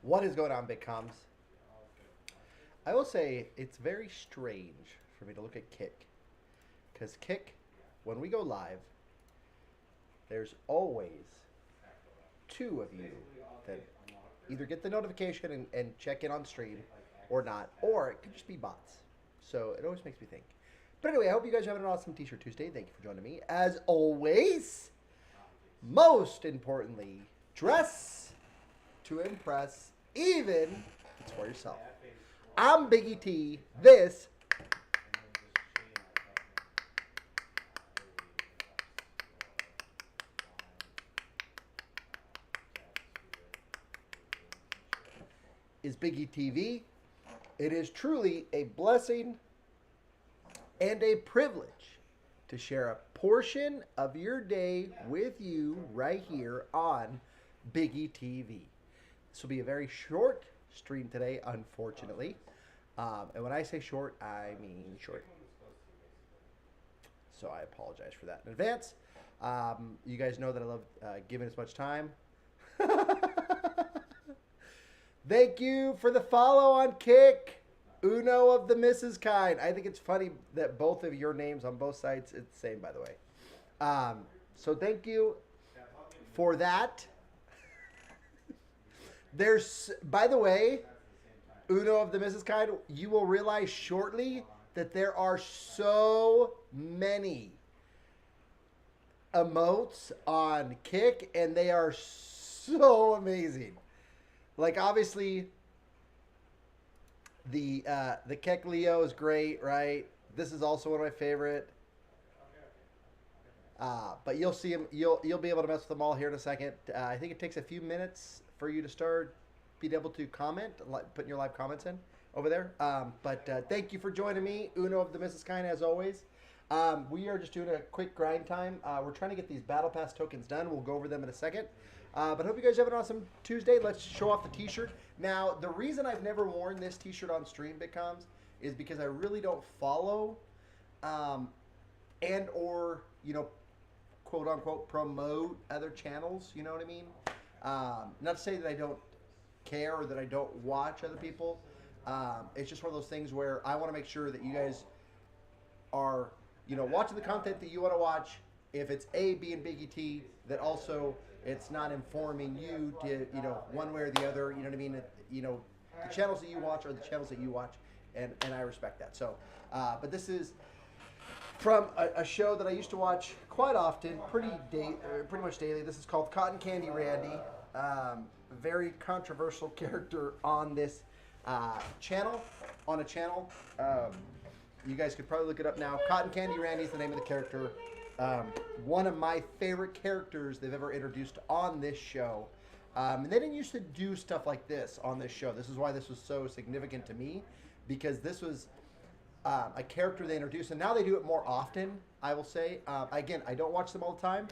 What is going on, BitCommS? I will say it's very strange for me to look at Kick. Because Kick, when we go live, there's always two of you that either get the notification and check in on stream or not, or it could just be bots. So it always makes me think. But anyway, I hope you guys are having an awesome T-shirt Tuesday. Thank you for joining me. As always, most importantly, dress to impress, even if it's for yourself. I'm Biggy T. This is Biggy TV. It is truly a blessing and a privilege to share a portion of your day with you right here on Biggy TV. This will be a very short stream today, unfortunately. And when I say short, I mean short. So I apologize for that in advance. You guys know that I love giving as much time. Thank you for the follow on Kick. Uno of the Mrs. Kind. I think it's funny that both of your names on both sites, it's the same, by the way. So thank you for that. There's, by the way, Uno of the Mrs. Kind, you will realize shortly that there are so many emotes on Kick, and they are so amazing. Like, obviously, the Keck Leo is great, right? This is also one of my favorite. But you'll see them. You'll be able to mess with them all here in a second. I think it takes a few minutes for you to start being able to comment, putting your live comments in over there. But thank you for joining me, Uno of the Mrs. Kind, as always. We are just doing a quick grind time. We're trying to get these Battle Pass tokens done. We'll go over them in a second. But hope you guys have an awesome Tuesday. Let's show off the T-shirt. Now, the reason I've never worn this T-shirt on stream, BitCommS, is because I really don't follow and or, quote unquote, promote other channels. You know what I mean? Not to say that I don't care or that I don't watch other people. It's just one of those things where I want to make sure that you guys are, watching the content that you want to watch. If it's A, B, and Biggy T, that also it's not informing you to, one way or the other. You know what I mean? The channels that you watch are the channels that you watch, and I respect that. So, but this is from a show that I used to watch quite often, pretty much daily. This is called Cotton Candy Randy. Very controversial character on this channel. You guys could probably look it up now. Cotton Candy Randy is the name of the character. One of my favorite characters they've ever introduced on this show. And they didn't used to do stuff like this on this show. This is why this was so significant to me, because this was a character they introduced, and now they do it more often, I will say. Again, I don't watch them all the time.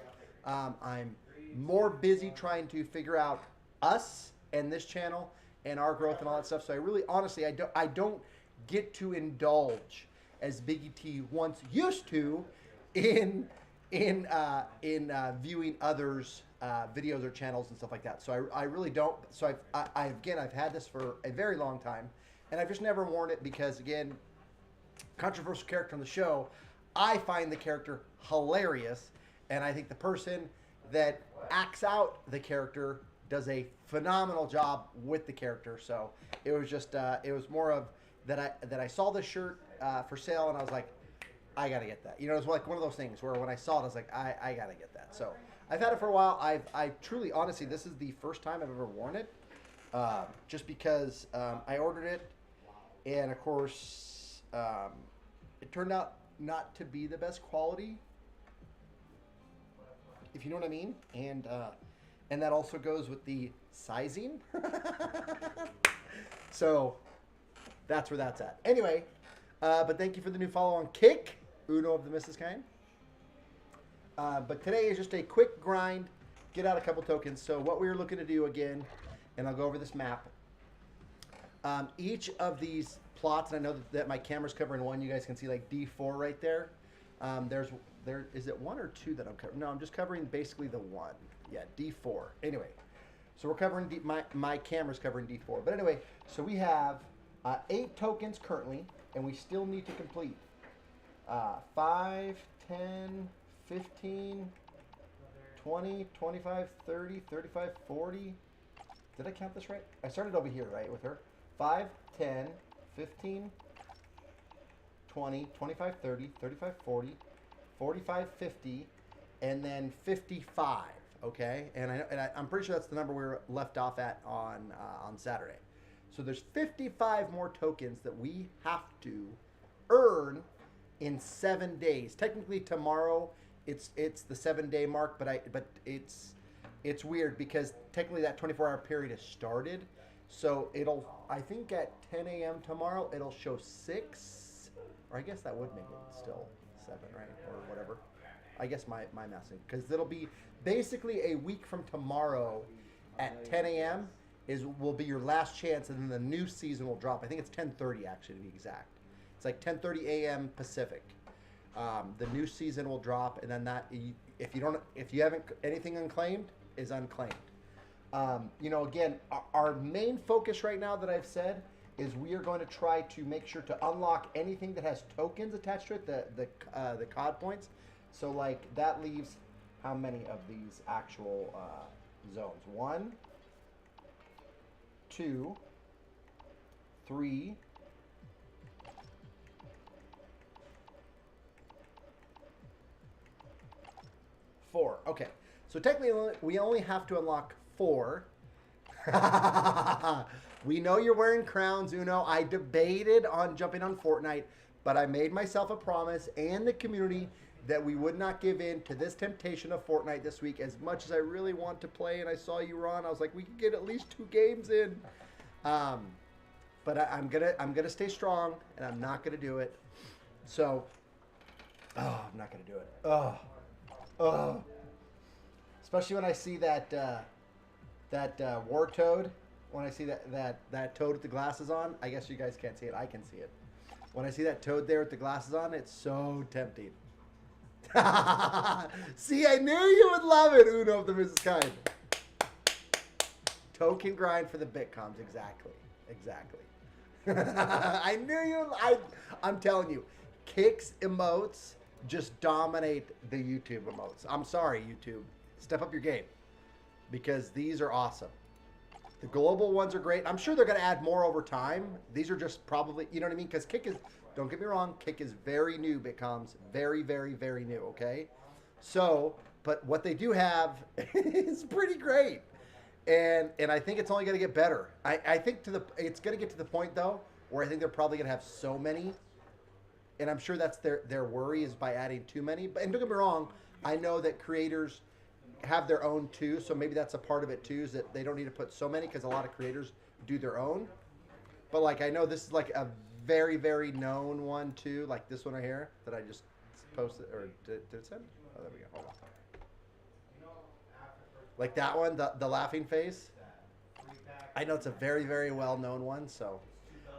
I'm more busy trying to figure out us and this channel and our growth and all that stuff. So I really, honestly, I don't get to indulge as Biggy T once used to in viewing others' videos or channels and stuff like that. So I really don't. So I've had this for a very long time, and I've just never worn it because, again, controversial character on the show. I find the character hilarious, and I think the person that acts out the character does a phenomenal job with the character. So it was just it was more of that I saw this shirt for sale, and I was like, I gotta get that. It was like one of those things where when I saw it, I was like, I gotta get that. So I've had it for a while. I truly, honestly, this is the first time I've ever worn it, just because I ordered it, and of course it turned out not to be the best quality, if you know what I mean, and that also goes with the sizing. So that's where that's at. Anyway, but thank you for the new follow on Kick, Uno of the Mrs. Kind. But today is just a quick grind, get out a couple tokens. So what we were looking to do again, and I'll go over this map. Each of these plots, and I know that my camera's covering one. You guys can see like D4 right there. Is it one or two that I'm covering? No, I'm just covering basically the one. Yeah, D4. Anyway, So we're covering my camera's covering D4. But anyway, so we have 8 tokens currently, and we still need to complete 5, 10, 15, 20, 25, 30, 35, 40. Did I count this right? I started over here, right, with her. 5, 10, 15, 20, 25, 30, 35, 40, 45, 50, and then 55. Okay, and I'm pretty sure that's the number we were left off at on Saturday. So there's 55 more tokens that we have to earn in 7 days. Technically tomorrow it's the 7-day mark, but it's weird because technically that 24-hour period has started. So it'll, I think at 10 a.m. tomorrow it'll show 6, or I guess that would make it still 7, right, or whatever. I guess my math's because it'll be basically a week from tomorrow at 10 a.m. will be your last chance, and then the new season will drop. I think it's 10:30 actually to be exact. It's like 10:30 a.m. Pacific. The new season will drop, and then if you haven't anything unclaimed is unclaimed. Again, our main focus right now that I've said is we are going to try to make sure to unlock anything that has tokens attached to it, the COD points. So like that leaves how many of these actual zones? 1, 2, 3, 4. Okay, so technically we only have to unlock 4. We know you're wearing crowns, Uno. I debated on jumping on Fortnite, but I made myself a promise and the community that we would not give in to this temptation of Fortnite this week. As much as I really want to play, and I saw you, Ron, I was like, we could get at least 2 games in. But I'm gonna stay strong, and I'm not gonna do it. So, I'm not gonna do it. Especially when I see that war toad. When I see that toad with the glasses on, I guess you guys can't see it. I can see it. When I see that toad there with the glasses on, it's so tempting. See, I knew you would love it, Uno of the Mrs. Kind. Token grind for the BITCOMMS, exactly. I knew you. I'm telling you, Kicks emotes just dominate the YouTube emotes. I'm sorry, YouTube. Step up your game because these are awesome. The global ones are great. I'm sure they're going to add more over time. These are just probably, you know what I mean? Because Kick is, don't get me wrong, Kick is very new, BITCOMMS. Very, very, very new, okay? So, but what they do have is pretty great. And I think it's only going to get better. I think it's going to get to the point, though, where I think they're probably going to have so many. And I'm sure that's their worry is by adding too many. And don't get me wrong, I know that creators have their own too, so maybe that's a part of it too, is that they don't need to put so many because a lot of creators do their own. But like I know this is like a very, very known one too, like this one right here that I just posted, or did it send? Oh, there we go. Hold on. Like that one, the laughing face. I know it's a very, very well known one. So,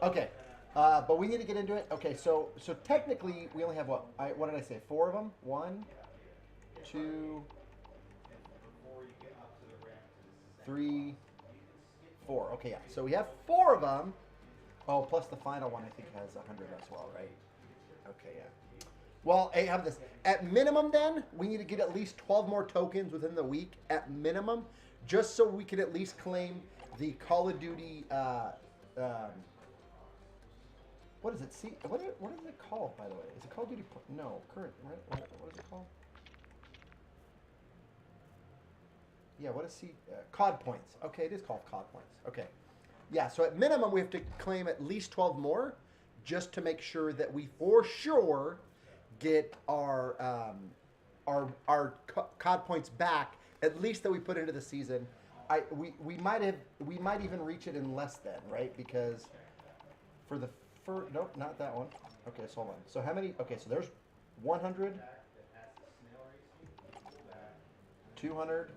okay, but we need to get into it. Okay, so technically we only have what did I say? 4 of them. 1, 2, 3, 4. Okay, yeah. So we have 4 of them. Oh, plus the final one I think has 100 as well, right? Okay, yeah. Well, hey, have this. At minimum, then, we need to get at least 12 more tokens within the week, at minimum, just so we can at least claim the Call of Duty, what is it? See, what is it called, by the way? Is it Call of Duty? No, current, right? What is it called? Yeah, what is COD points. Okay, it is called COD points. Okay. Yeah, so at minimum, we have to claim at least 12 more just to make sure that we for sure get our COD points back, at least that we put into the season. We might even reach it in less than, right? Because nope, not that one. Okay, so hold on. So how many? Okay, so there's 100, 200,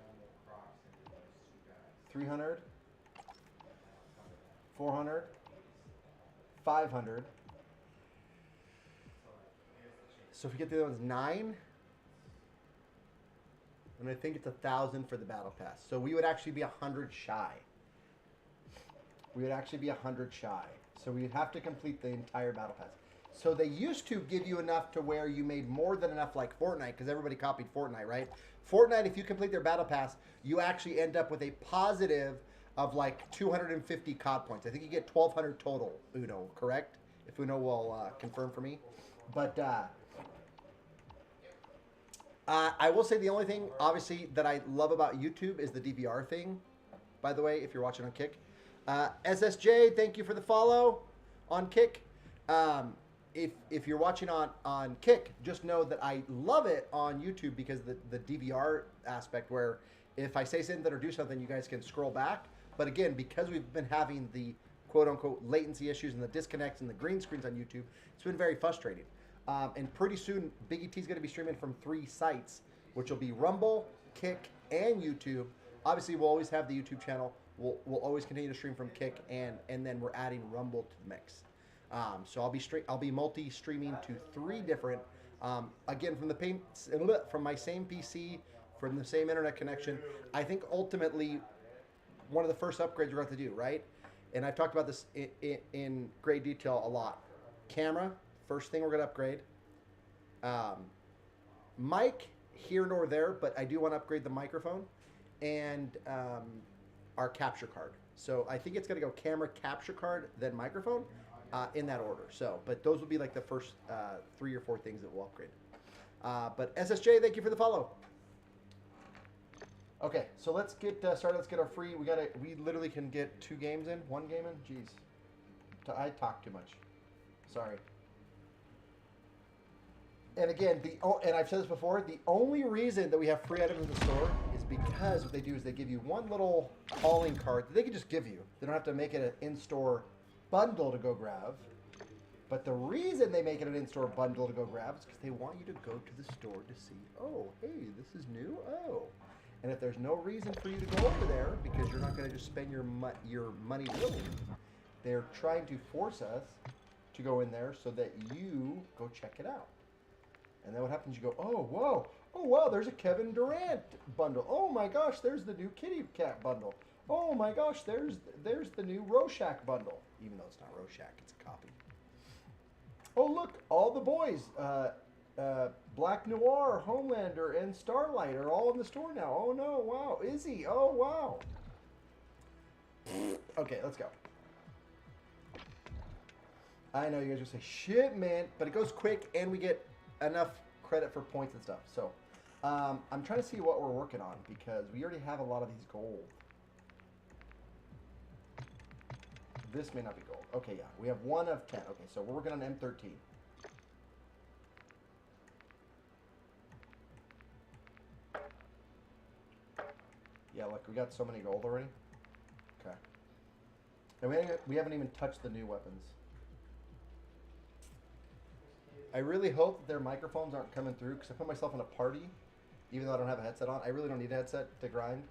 300, 400, 500. So if we get the other ones 9, and I think it's 1,000 for the battle pass. So we would actually be 100 shy. We would actually be 100 shy. So we'd have to complete the entire battle pass. So they used to give you enough to where you made more than enough, like Fortnite, because everybody copied Fortnite, right? Fortnite, if you complete their battle pass, you actually end up with a positive of like 250 COD points. I think you get 1,200 total, Uno, correct? If Uno will confirm for me. But I will say the only thing, obviously, that I love about YouTube is the DVR thing. By the way, if you're watching on Kick. SSJ, thank you for the follow on Kick. If you're watching on Kick, just know that I love it on YouTube because the DVR aspect where if I say something or do something, you guys can scroll back. But again, because we've been having the quote-unquote latency issues and the disconnects and the green screens on YouTube, it's been very frustrating. And pretty soon, Biggy T is going to be streaming from 3 sites, which will be Rumble, Kick, and YouTube. Obviously, we'll always have the YouTube channel. We'll always continue to stream from Kick, and then we're adding Rumble to the mix. So I'll be multi-streaming to 3 different. Again, from my same PC, from the same internet connection. I think ultimately, one of the first upgrades we're going to do, right? And I've talked about this in great detail a lot. Camera, first thing we're going to upgrade. Mic, here nor there, but I do want to upgrade the microphone. And our capture card. So I think it's going to go camera, capture card, then microphone in that order. So, but those will be like the first 3 or 4 things that we'll upgrade. But SSJ, thank you for the follow. Okay, so let's get started. Let's get our free. We literally can get 2 games in, 1 game in. Jeez, I talk too much. Sorry. And again, and I've said this before, the only reason that we have free items in the store is because what they do is they give you one little calling card that they can just give you. They don't have to make it an in-store bundle to go grab. But the reason they make it an in-store bundle to go grab is because they want you to go to the store to see, oh, hey, this is new, oh. And if there's no reason for you to go over there because you're not going to just spend your money willingly, they're trying to force us to go in there so that you go check it out. And then what happens? You go, oh, whoa. Oh, wow, there's a Kevin Durant bundle. Oh, my gosh, there's the new Kitty Cat bundle. Oh, my gosh, there's the new Rorschach bundle. Even though it's not Rorschach, it's a copy. Oh, look, all the boys, Black Noir, Homelander, and Starlight are all in the store now. Oh, no, wow. Izzy, oh, wow. Okay, let's go. I know you guys are going to say, shit, man, but it goes quick, and we get enough credit for points and stuff. So I'm trying to see what we're working on because we already have a lot of these gold. This may not be gold. Okay, yeah, we have 1 of 10. Okay, so we're working on M13. Yeah, look, we got so many gold already. Okay, and we haven't even touched the new weapons. I really hope that their microphones aren't coming through because I put myself in a party, even though I don't have a headset on. I really don't need a headset to grind,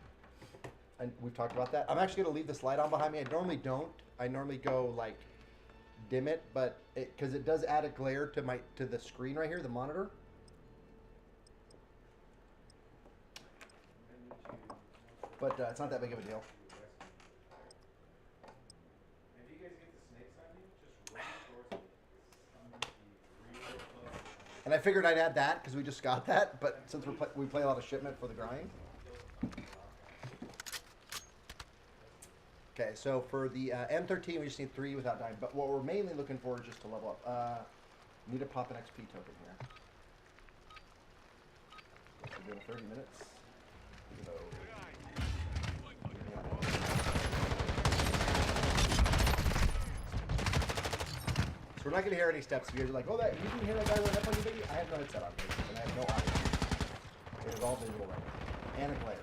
and we've talked about that. I'm actually going to leave this light on behind me. I normally don't. I normally go like dim it, but because it does add a glare to the screen right here, the monitor. But it's not that big of a deal. And I figured I'd add that because we just got that, but since we play a lot of shipment for the grind. Okay, so for the M13, we just need 3 without dying. But what we're mainly looking for is just to level up. Need to pop an XP token here. We're doing 30 minutes. So, we're not going to hear any steps. You guys are like, oh, you didn't hear that guy run up on you, Biggy? I have no headset on, and I have no audio. It is all visual right now. And a glare.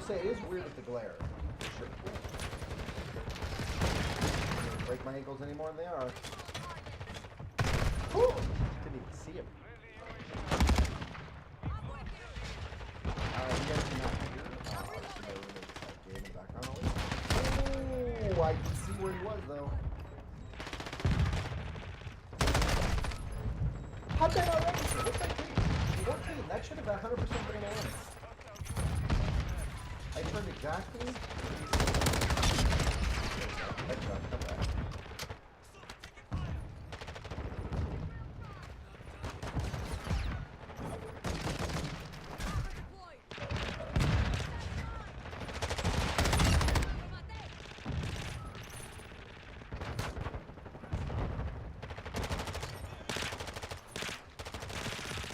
Say it is weird with the glare, for sure. break my ankles any more than they are. Woo! Didn't even see him. You guys cannot hear. My roommate's game in the background always. Oh, I can see where he was though. How'd that not register? What's that clean? 14. That should have 100% been an. I turned exactly. Come back.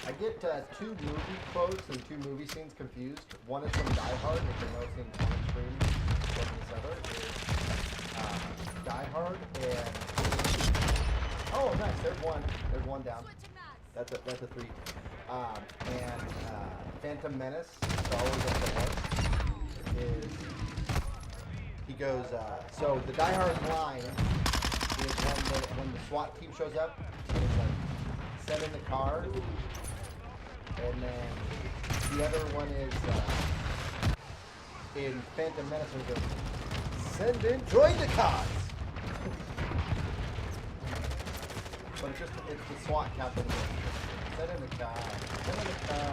I get two movie quotes and two movie scenes confused. One is from Die Hard, which I know is seen on screen. From this other is Die Hard and oh, nice. There's one. There's one down. That's a 3. And Phantom Menace, Star Wars Episode 1, is he goes. So the Die Hard line is when the SWAT team shows up. It's like send in the car. And then the other one is in Phantom Menace, where it goes, send in join the cause. But it's the SWAT captain. Send in the car. Send in the car.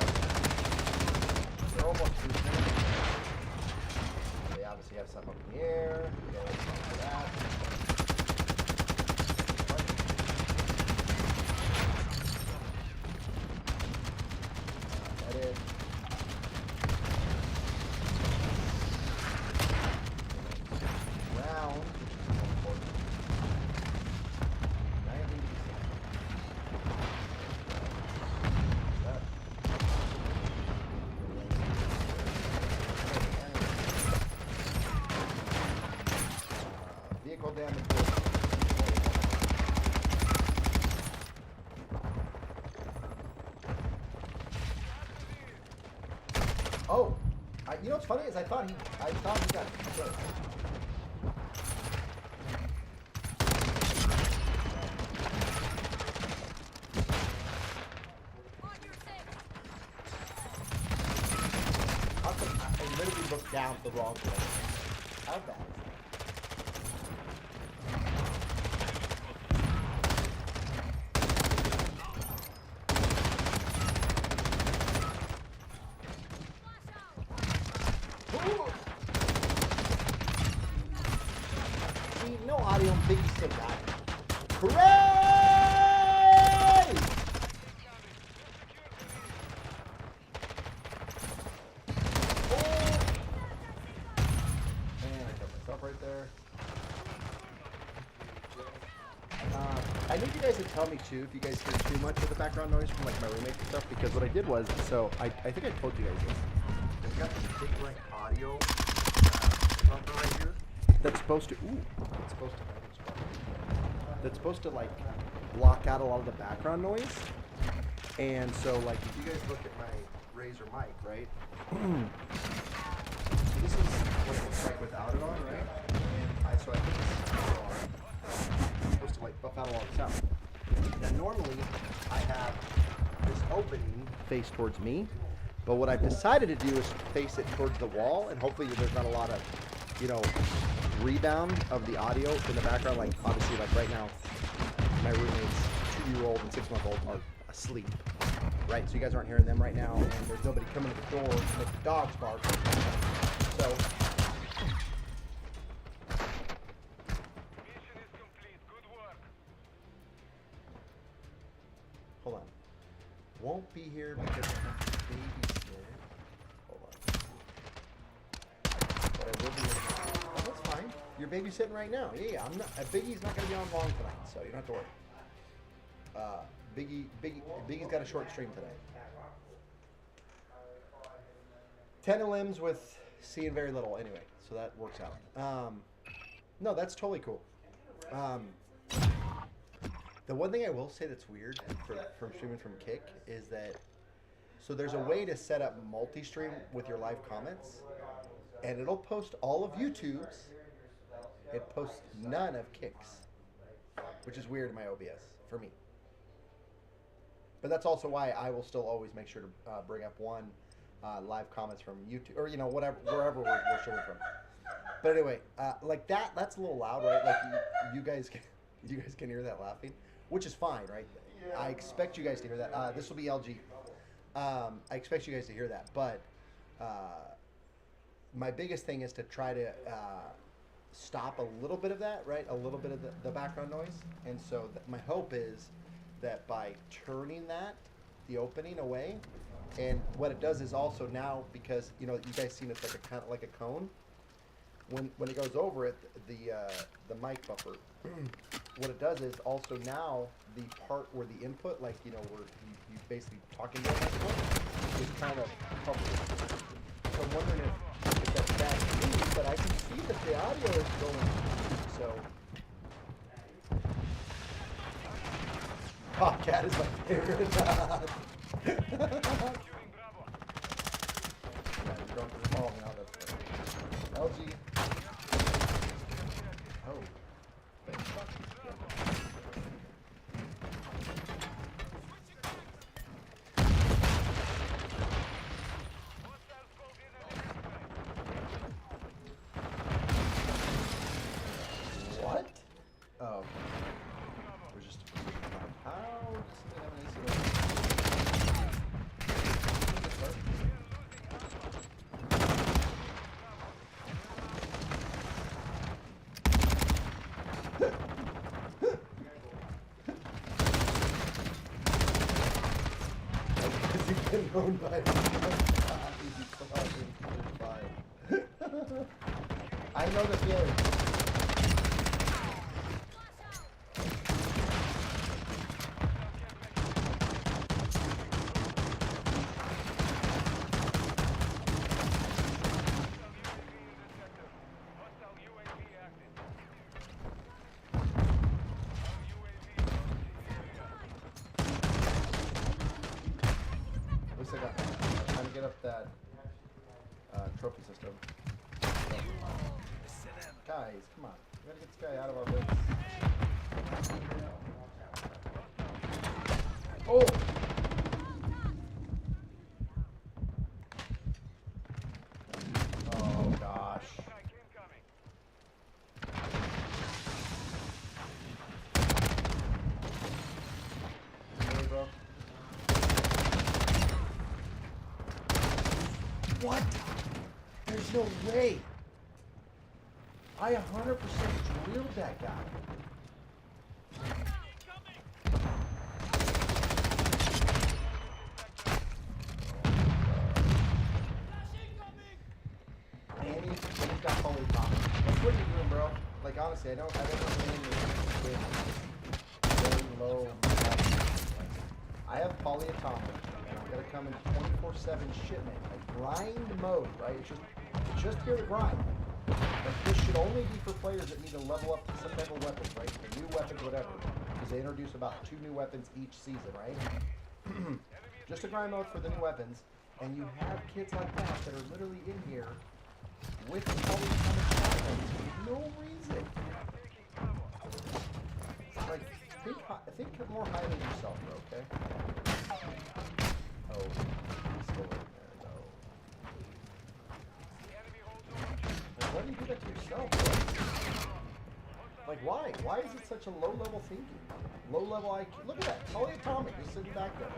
They're almost through. They obviously have something up in the air. We gotta wait for that. Vehicle damage. Oh, you know what's funny is I thought he got killed. How come I literally looked down the wrong way? How bad is that? See, no audio, Biggy still got it. Hooray! Oh! And I got myself right there. I need you guys to tell me too if you guys hear too much of the background noise from like my roommate and stuff, because what I did was, so I think I told you guys this. I've got this big like audio bumper right here that's supposed to that's supposed to like block out a lot of the background noise. And so like if you guys look at my Razer mic, right? This is what it looks like without it on, right? And I think it's supposed to like buff out a lot of sound. Now normally I have this opening face towards me, but what I've decided to do is face it towards the wall, and hopefully there's not a lot of, you know, rebound of the audio in the background. Like obviously, like right now, my roommates, 2-year-old and 6-month-old, are asleep, right? So you guys aren't hearing them right now, and there's nobody coming to the door to make the dogs bark. So. Hold on. Won't be here because I have to babysit. Hold on. But I will be. Oh, that's fine. You're babysitting right now. Yeah, I'm not. Biggy's not going to be on long tonight, so you don't have to worry. Biggy's got a short stream today. 10 limbs with seeing very little. Anyway, so that works out. No, that's totally cool. The one thing I will say that's weird from streaming from Kick is that, so there's a way to set up multi-stream with your live comments, and it'll post all of YouTube's. It posts none of Kick's. which is weird in my OBS for me. But that's also why I will still always make sure to bring up one live comments from YouTube or whatever wherever we're showing from. But anyway, like that's a little loud, right? Like you guys can hear that laughing, which is fine, right? Yeah. I expect you guys to hear that. This will be LG. I expect you guys to hear that, but my biggest thing is to try to stop a little bit of that, right? A little bit of the background noise. And so my hope is that by turning the opening away, and what it does is also now, because you guys seen it's like a kind of like a cone. When it goes over it, the mic buffer, what it does is also now the part where the input, like where you basically talking to the microphone, is kind of covered. So I'm wondering if that's bad news, but I can see that the audio is going. So Bobcat is my favorite. Yeah, you're going for the ball now. That's LG. Oh. What? Oh. We're just a position map. How does something have an AC? Owned by I know the feeling. I'm trying to get up that trophy system. Guys, come on. We gotta get this guy out of our base. Oh! Oh, gosh. Really, bro? What? There's no way. I 100% drilled that guy. And he's got polyatomic. That's what you're doing, bro. Like honestly, I don't know with very low. I have polyatomic. I'm gonna come in 24/7 shipment, a grind mode, right? It's just here to grind. But this should only be for players that need to level up some type of weapons, right? The new weapons, whatever. Because they introduce about 2 new weapons each season, right? Just a grind mode for the new weapons. And you have kids like that are literally in here with polyatomic shotguns for no reason. Like, think more highly of yourself, bro, okay? Oh, he's still in there, though. Like, why do you do that to yourself, bro? Like, why? Why is it such a low-level thinking? Low-level IQ. Look at that. Polyatomic just sitting back there.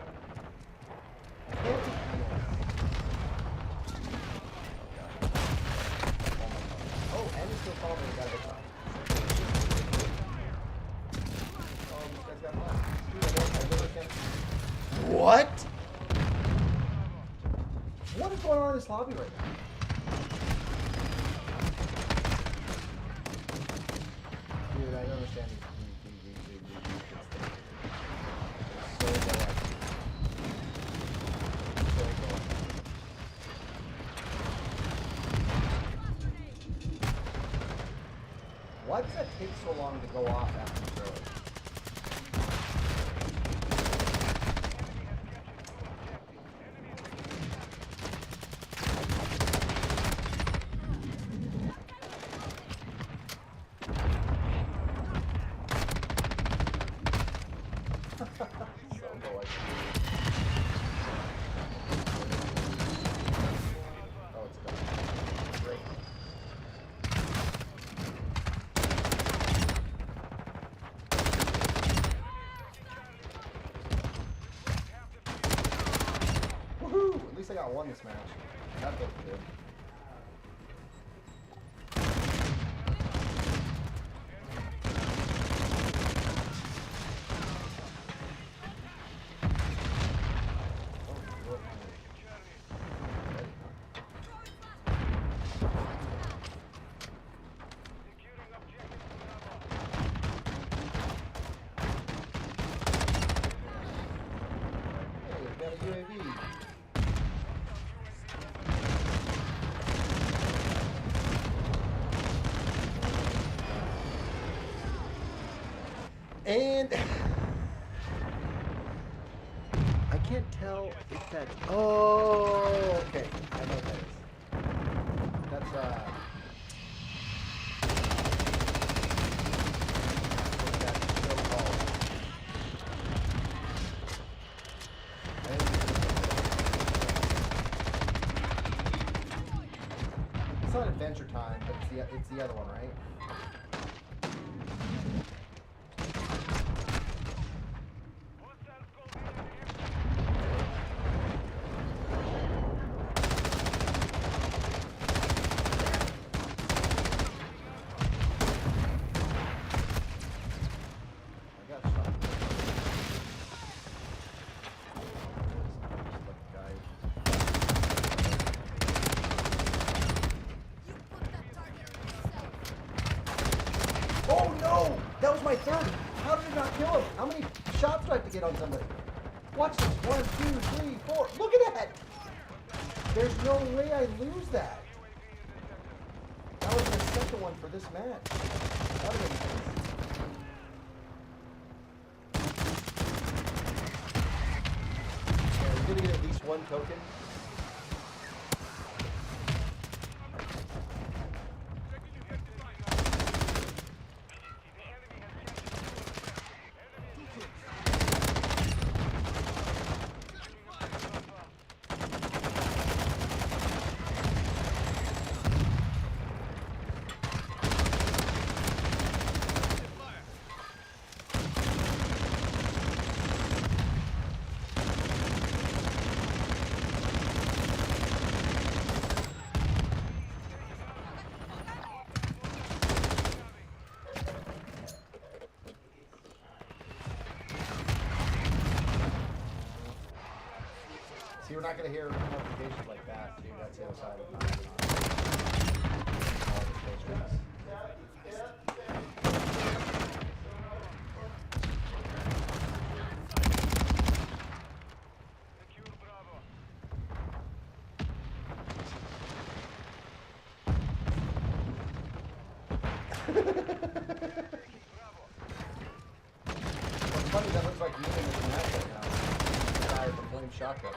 I can't be... Oh, and he's still following me. Got a big shot. Oh, this guy's got left. Dude, I literally can't... What? What is going on in this lobby right now? Dude, I don't understand these so bad. So bad. Why does that take so long to go off after you throw it? about won this match. That feels good. UAV. And I can't tell if that's, oh, okay, I know what that is. That's what's that so called? It's not Adventure Time, but it's the other one, right? Oh no! That was my third! How did it not kill him? How many shots do I have to get on somebody? Watch this. 1, 2, 3, 4. Look at that! There's no way I lose that. That was the second one for this match. That would have been nice. Yeah, we're gonna get at least one token. See, we're not going to hear notifications like that, dude. That's the other side of it. What's funny, that looks like me in this match right now. The guy with the flame shotgun.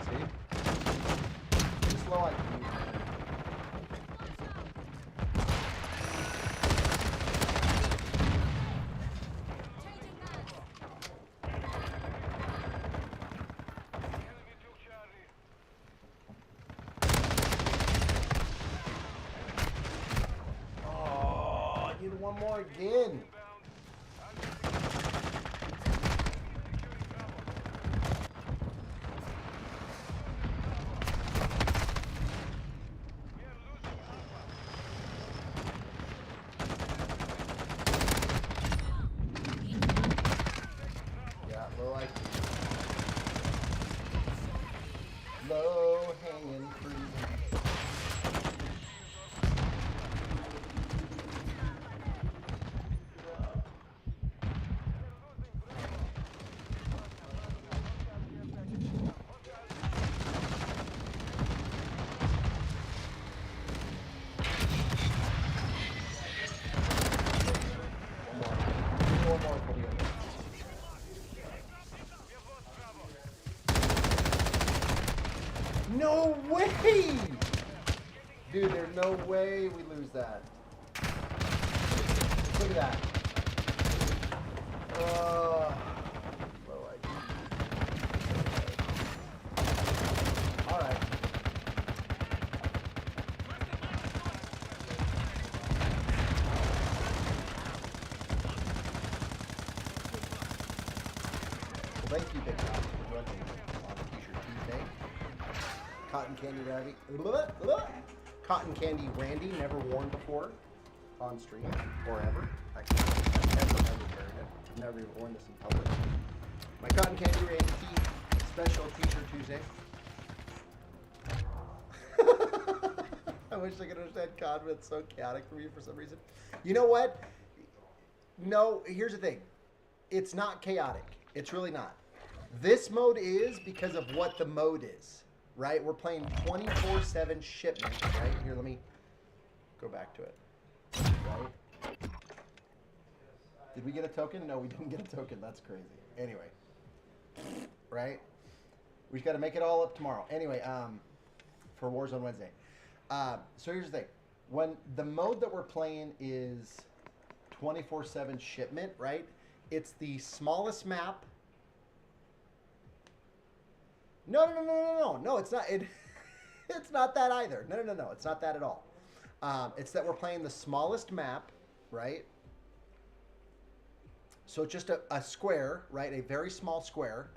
See? Just low IQ. Oh, I need one more again. Low hanging fruit. One more for the other. No way! Dude, there's no way we lose that. Look at that. Low IQ. Alright. Well, thank you, Biggy, for running on Cotton Candy Randy. Cotton Candy Randy, never worn before on stream or ever. Actually, I've never carried it. I've never even worn this in public. My Cotton Candy Randy tee, special T-shirt Tuesday. I wish I could understand COD, but it's so chaotic for me for some reason. You know what? No, here's the thing. It's not chaotic. It's really not. This mode is because of what the mode is, right? We're playing 24/7 shipment, right? Here, let me go back to it. Right? Did we get a token? No, we didn't get a token. That's crazy. Anyway, right? We got to make it all up tomorrow. Anyway, for Warzone Wednesday. So here's the thing. When the mode that we're playing is 24/7 shipment, right? It's the smallest map. No, it's not. It's not that either. No, it's not that at all. It's that we're playing the smallest map, right? So it's just a square, right? A very small square.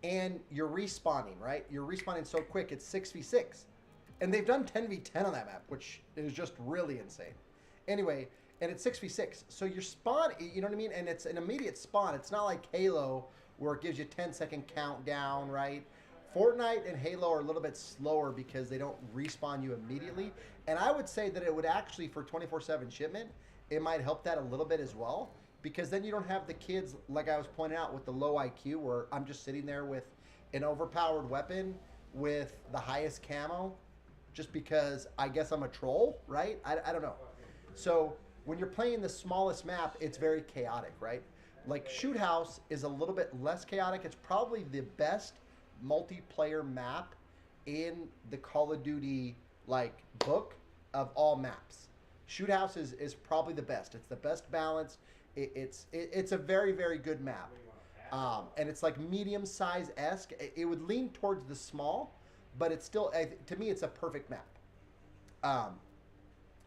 And you're respawning, right? You're respawning so quick, it's 6v6. And they've done 10v10 on that map, which is just really insane. Anyway, and it's 6v6. So your spawn, you know what I mean? And it's an immediate spawn. It's not like Halo where it gives you 10-second countdown, right? Fortnite and Halo are a little bit slower because they don't respawn you immediately. And I would say that it would actually, for 24/7 shipment, it might help that a little bit as well. Because then you don't have the kids, like I was pointing out, with the low IQ, where I'm just sitting there with an overpowered weapon with the highest camo, just because I guess I'm a troll, right? I don't know. So when you're playing the smallest map, it's very chaotic, right? Like Shoot House is a little bit less chaotic. It's probably the best multiplayer map in the Call of Duty like book of all maps. Shoot House is probably the best. It's the best balance. It's a very, very good map. And it's like medium size-esque. It would lean towards the small, but it's still, to me, it's a perfect map.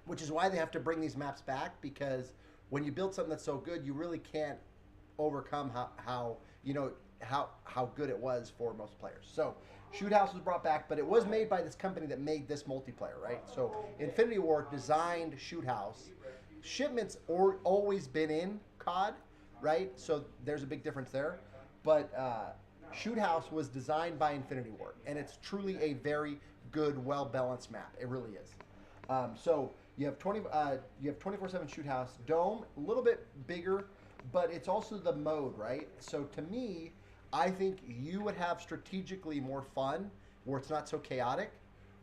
Which is why they have to bring these maps back, because when you build something that's so good, you really can't overcome how good it was for most players. So Shoot House was brought back, but it was made by this company that made this multiplayer, right? So Infinity Ward designed Shoot House. Shipment's always been in COD, right? So there's a big difference there. But Shoot House was designed by Infinity Ward, and it's truly a very good, well-balanced map. It really is. So you have 24/7 Shoot House. Dome, a little bit bigger, but it's also the mode, right? So to me, I think you would have strategically more fun where it's not so chaotic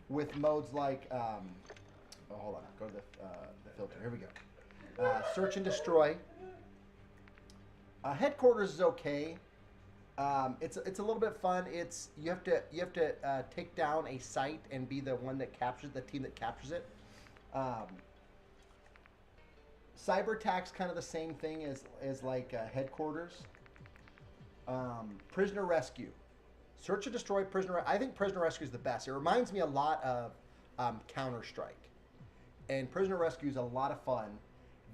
with modes like, hold on, go to the filter. Here we go. Search and destroy. Headquarters is okay. It's a little bit fun. You have to take down a site and be the one that captures the team that captures it. Cyber attack's kind of the same thing as like headquarters. Prisoner rescue. Search and destroy prisoner. I think prisoner rescue is the best. It reminds me a lot of Counter-Strike. And prisoner rescue is a lot of fun.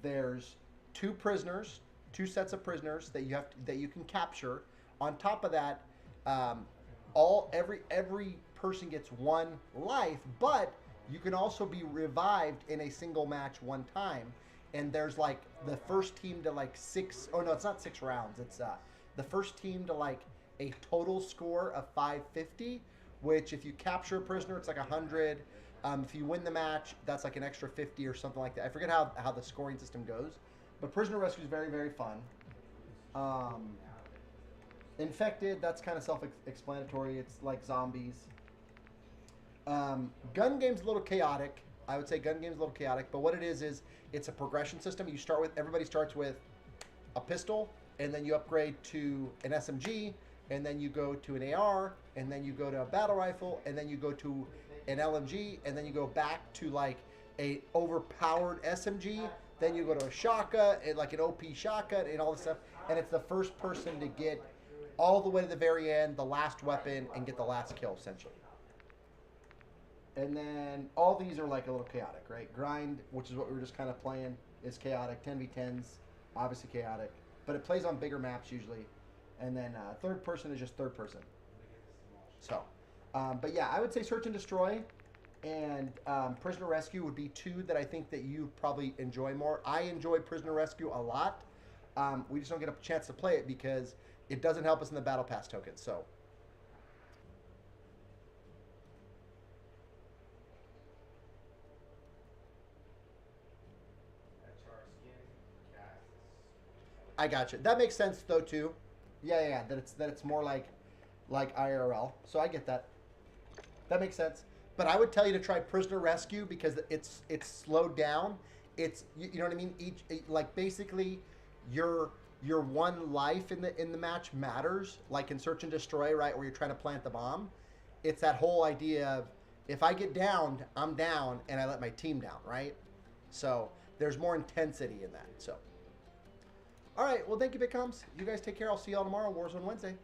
There's two sets of prisoners that you can capture. On top of that, every person gets one life, but you can also be revived in a single match one time. And there's like the first team to like it's not 6 rounds. It's the first team to like a total score of 550, which if you capture a prisoner, it's like 100. If you win the match, that's like an extra 50 or something like that. I forget how the scoring system goes. But prisoner rescue is very, very fun. Infected, that's kind of self-explanatory. It's like zombies. Gun game's a little chaotic. I would say gun game's a little chaotic, but what it is it's a progression system. Everybody starts with a pistol, and then you upgrade to an SMG, and then you go to an AR, and then you go to a battle rifle, and then you go to an LMG, and then you go back to like a overpowered SMG, then you go to a shotgun, and like an OP shotgun, and all this stuff, and it's the first person to get all the way to the very end, the last weapon, and get the last kill, essentially. And then all these are like a little chaotic, right? Grind, which is what we were just kind of playing, is chaotic. 10v10s, obviously chaotic. But it plays on bigger maps usually. And then third person is just third person. So, But yeah, I would say search and destroy and prisoner rescue would be two that I think that you probably enjoy more. I enjoy prisoner rescue a lot. We just don't get a chance to play it because it doesn't help us in the battle pass tokens. So I got you. That makes sense though too. Yeah, yeah, yeah. That it's more like IRL. So I get that. That makes sense. But I would tell you to try prisoner rescue because it's slowed down. It's you know what I mean. Like basically your one life in the match matters. Like in search and destroy, right, where you're trying to plant the bomb. It's that whole idea of if I get downed, I'm down, and I let my team down, right? So there's more intensity in that. So. All right. Well, thank you, BitCommS. You guys take care. I'll see y'all tomorrow. Warzone Wednesday.